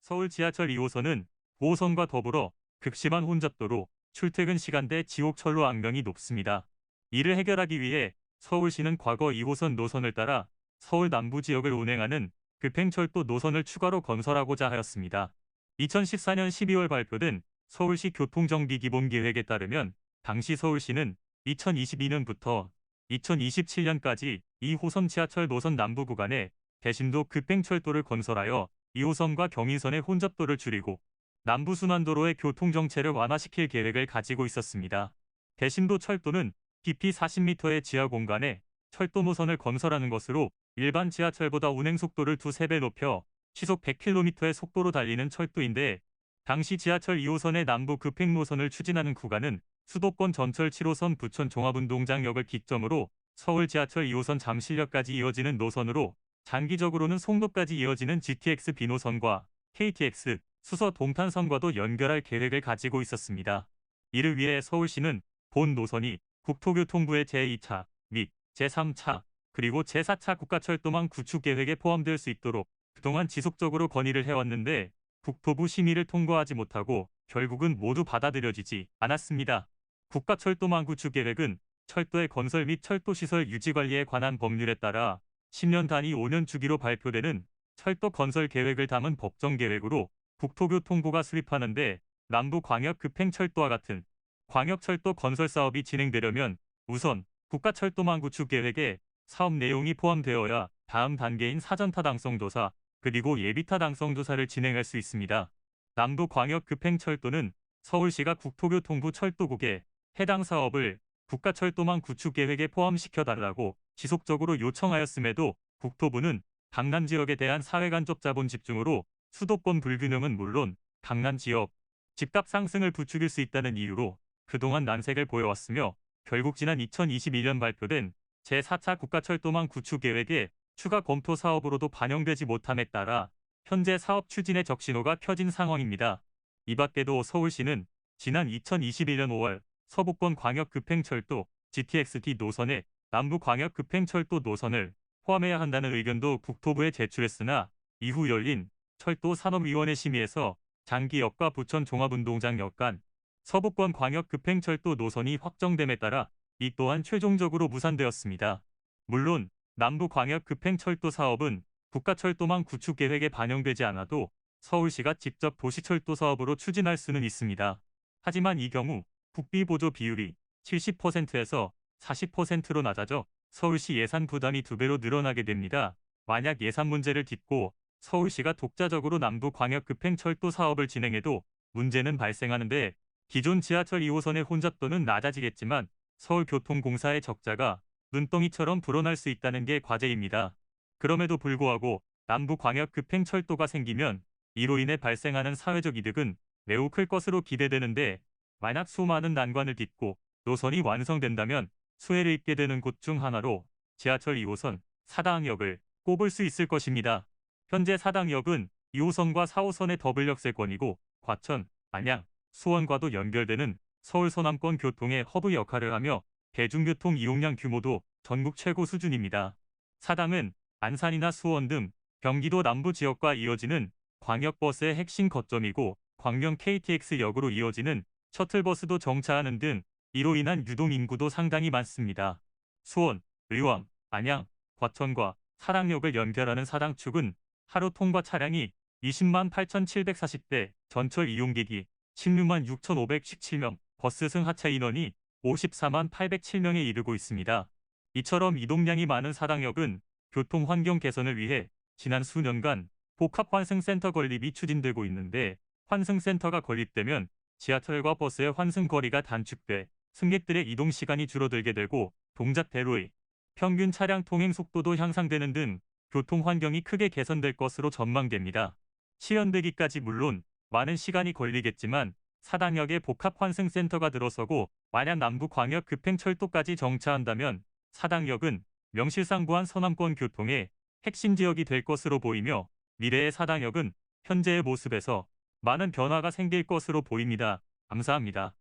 서울 지하철 2호선은 9호선과 더불어 극심한 혼잡도로 출퇴근 시간대 지옥철로 악명이 높습니다. 이를 해결하기 위해 서울시는 과거 2호선 노선을 따라 서울 남부 지역을 운행하는 급행철도 노선을 추가로 건설하고자 하였습니다. 2014년 12월 발표된 서울시 교통정비기본계획에 따르면 당시 서울시는 2022년부터 2027년까지 2호선 지하철 노선 남부 구간에 대심도 급행철도를 건설하여 2호선과 경인선의 혼잡도를 줄이고 남부순환도로의 교통정체를 완화시킬 계획을 가지고 있었습니다. 대심도 철도는 깊이 40m의 지하 공간에 철도 노선을 건설하는 것으로 일반 지하철보다 운행속도를 두세 배 높여 시속 100km의 속도로 달리는 철도인데, 당시 지하철 2호선의 남부 급행 노선을 추진하는 구간은 수도권 전철 7호선 부천 종합운동장역을 기점으로 서울 지하철 2호선 잠실역까지 이어지는 노선으로 장기적으로는 송도까지 이어지는 GTX B노선과 KTX 수서 동탄선과도 연결할 계획을 가지고 있었습니다. 이를 위해 서울시는 본 노선이 국토교통부의 제2차 및 제3차 그리고 제4차 국가철도망 구축 계획에 포함될 수 있도록 그동안 지속적으로 건의를 해왔는데 국토부 심의를 통과하지 못하고 결국은 모두 받아들여지지 않았습니다. 국가철도망 구축 계획은 철도의 건설 및 철도시설 유지관리에 관한 법률에 따라 10년 단위 5년 주기로 발표되는 철도 건설 계획을 담은 법정 계획으로 국토교통부가 수립하는데, 남부 광역 급행철도와 같은 광역철도 건설 사업이 진행되려면 우선 국가철도망 구축 계획에 사업 내용이 포함되어야 다음 단계인 사전타당성 조사 그리고 예비타당성 조사를 진행할 수 있습니다. 남부 광역 급행철도는 서울시가 국토교통부 철도국에 해당 사업을 국가철도망 구축 계획에 포함시켜달라고 지속적으로 요청하였음에도 국토부는 강남 지역에 대한 사회간접 자본 집중으로 수도권 불균형은 물론 강남 지역 집값 상승을 부추길 수 있다는 이유로 그동안 난색을 보여왔으며, 결국 지난 2021년 발표된 제4차 국가철도망 구축 계획에 추가 검토 사업으로도 반영되지 못함에 따라 현재 사업 추진의 적신호가 켜진 상황입니다. 이 밖에도 서울시는 지난 2021년 5월 서부권 광역급행철도 GTX-D 노선에 남부 광역급행철도 노선을 포함해야 한다는 의견도 국토부에 제출했으나 이후 열린 철도산업위원회 심의에서 장기역과 부천 종합운동장역 간 서부권 광역급행철도 노선이 확정됨에 따라 이 또한 최종적으로 무산되었습니다. 물론 남부 광역급행철도 사업은 국가철도망 구축 계획에 반영되지 않아도 서울시가 직접 도시철도 사업으로 추진할 수는 있습니다. 하지만 이 경우 국비 보조 비율이 70%에서 40%로 낮아져 서울시 예산 부담이 2배로 늘어나게 됩니다. 만약 예산 문제를 딛고 서울시가 독자적으로 남부 광역급행철도 사업을 진행해도 문제는 발생하는데, 기존 지하철 2호선의 혼잡도는 낮아지겠지만 서울교통공사의 적자가 눈덩이처럼 불어날 수 있다는 게 과제입니다. 그럼에도 불구하고 남부 광역급행철도가 생기면 이로 인해 발생하는 사회적 이득은 매우 클 것으로 기대되는데, 만약 수많은 난관을 딛고 노선이 완성된다면 수혜를 입게 되는 곳 중 하나로 지하철 2호선 사당역을 꼽을 수 있을 것입니다. 현재 사당역은 2호선과 4호선의 더블역세권이고 과천, 안양, 수원과도 연결되는 서울 서남권 교통의 허브 역할을 하며 대중교통 이용량 규모도 전국 최고 수준입니다. 사당은 안산이나 수원 등 경기도 남부 지역과 이어지는 광역버스의 핵심 거점이고 광명 KTX역으로 이어지는 셔틀버스도 정차하는 등 이로 인한 유동인구도 상당히 많습니다. 수원, 의왕, 안양, 과천과 사당역을 연결하는 사당축은 하루 통과 차량이 20만 8,740대, 전철 이용객이 16만 6,517명, 버스 승하차 인원이 54만 807명에 이르고 있습니다. 이처럼 이동량이 많은 사당역은 교통환경 개선을 위해 지난 수년간 복합환승센터 건립이 추진되고 있는데, 환승센터가 건립되면 지하철과 버스의 환승 거리가 단축돼 승객들의 이동 시간이 줄어들게 되고 동작대로의 평균 차량 통행 속도도 향상되는 등 교통 환경이 크게 개선될 것으로 전망됩니다. 실현되기까지 물론 많은 시간이 걸리겠지만 사당역에 복합환승센터가 들어서고 만약 남부 광역급행철도까지 정차한다면 사당역은 명실상 부한 서남권 교통의 핵심 지역이 될 것으로 보이며, 미래의 사당역은 현재의 모습에서 많은 변화가 생길 것으로 보입니다. 감사합니다.